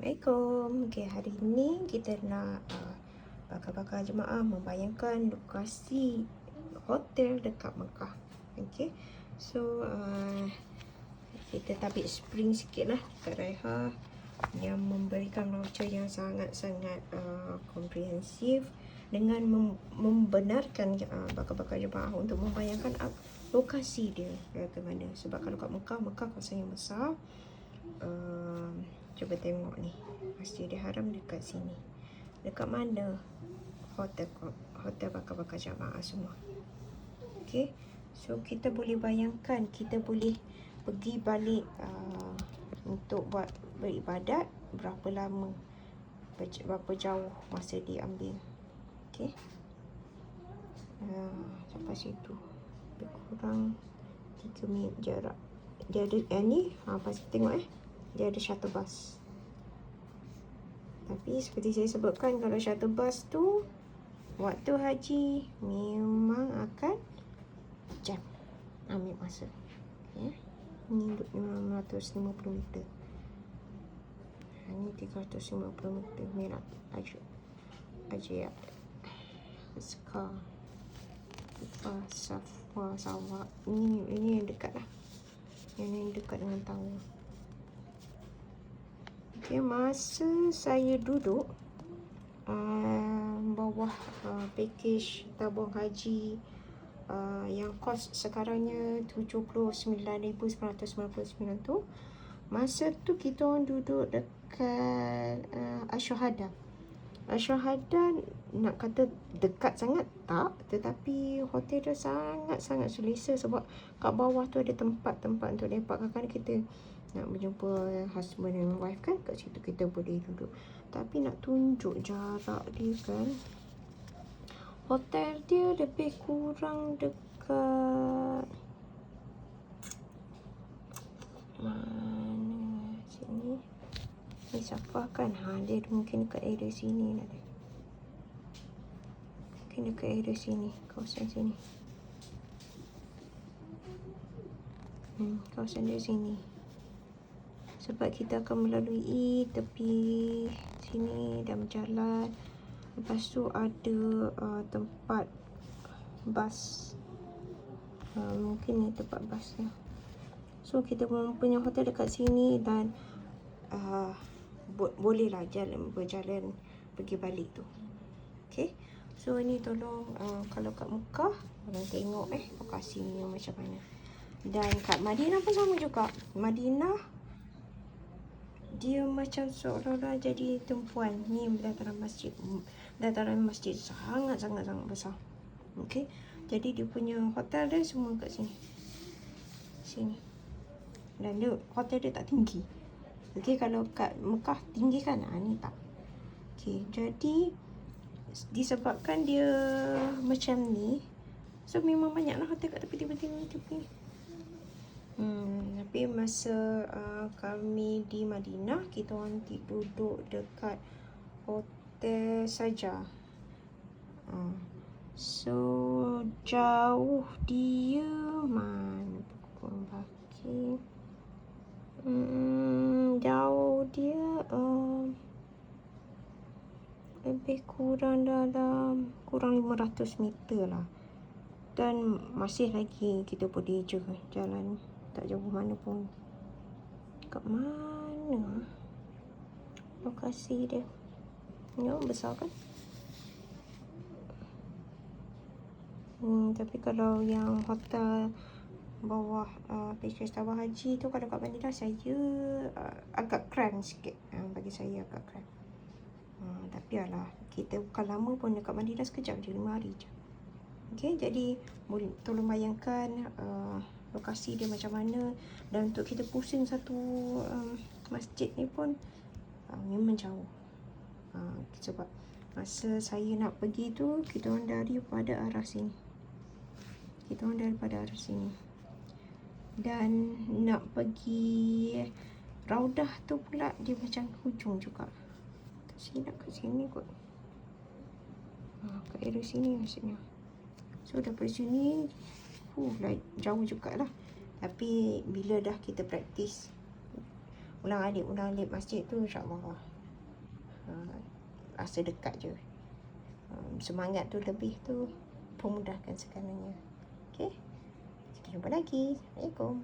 Assalamualaikum. Okay, hari ni kita nak bakal-bakal jemaah membayangkan lokasi hotel dekat Mekah. Okay, so kita tabik spring sikit lah dekat Raiha yang memberikan voucher yang sangat-sangat komprehensif dengan membenarkan bakal-bakal jemaah untuk membayangkan lokasi dia ke mana. Sebab kalau kat Mekah kawasan yang besar. Cuba tengok ni, Masjidil Haram dekat sini. Dekat mana hotel bakal-bakal jamaah semua. Okay, so kita boleh bayangkan, kita boleh pergi balik untuk buat beribadat berapa lama, berapa jauh masa diambil. Okay, sampai situ lebih kurang 3 minit jarak. Dia ada ni, pasal tengok dia ada shuttle bus. Tapi seperti saya sebutkan, kalau shuttle bus tu waktu haji memang akan jam, ambil masa. Okay. Ni 650 meter. Ini 350 meter. Ni nak Haji Azkar Safwa Sarawak. Ini yang dekat lah. Yang dekat dengan tower. Okay, masa saya duduk bawah package tabung haji yang kos sekarangnya 79,999 tu, masa tu kita orang duduk dekat Asyhada. Asyhada nak kata dekat sangat tak, tetapi hotel dia sangat-sangat selesa sebab kat bawah tu ada tempat-tempat untuk lepak. Kadang-kadang kita nak berjumpa husband and wife kan, kat situ kita boleh duduk. Tapi nak tunjuk jarak dia kan, hotel dia lebih kurang dekat mana sini. Ni siapa kan, dia mungkin dekat area sini lah. Mungkin dekat area sini, kawasan sini. Kawasan dia sini. Sebab kita akan melalui tepi sini dan berjalan. Lepas tu ada tempat bas. Mungkin ni tempat basnya. So kita punya hotel dekat sini dan bolehlah berjalan pergi balik tu. Okay. So ni tolong kalau kat Mekah korang tengok lokasinya macam mana. Dan kat Madinah pun sama juga. Madinah dia macam seolah-olah jadi tumpuan. Ni dataran masjid. Dataran masjid sangat-sangat besar. Okay. Jadi dia punya hotel dia semua kat sini. Sini. Dan dia, hotel dia tak tinggi. Okay, kalau kat Mekah tinggi kan? Ni tak. Okay, jadi disebabkan dia macam ni, so memang banyaklah hotel kat tepi. Tapi masa kami di Madinah, kita orang duduk dekat hotel saja. So jauh dia mana pukul baki. Jauh dia lebih kurang dalam 500 meter lah. Dan masih lagi kita boleh jalan, tak jauh mana pun. Kat mana lokasi dia? Ya, besar kan? Tapi kalau yang hotel bawah package tabung haji tu, kalau kat Madinah saya agak cramp sikit. Bagi saya agak cramp. Tapi alah, kita bukan lama pun dekat Madinah, sekejap je, 5 hari je. Okay, jadi boleh tolong bayangkan lokasi dia macam mana. Dan untuk kita pusing satu masjid ni pun memang jauh. Sebab masa saya nak pergi tu, kita orang daripada arah sini. Dan nak pergi Raudah tu pula dia macam hujung juga. Kat sini kot. Kat area sini maksudnya. So daripada sini jauh jugalah. Tapi bila dah kita praktis ulang alik masjid tu, insyaAllah rasa dekat je. Semangat tu lebih tu memudahkan segalanya. Okay, kita jumpa lagi. Assalamualaikum.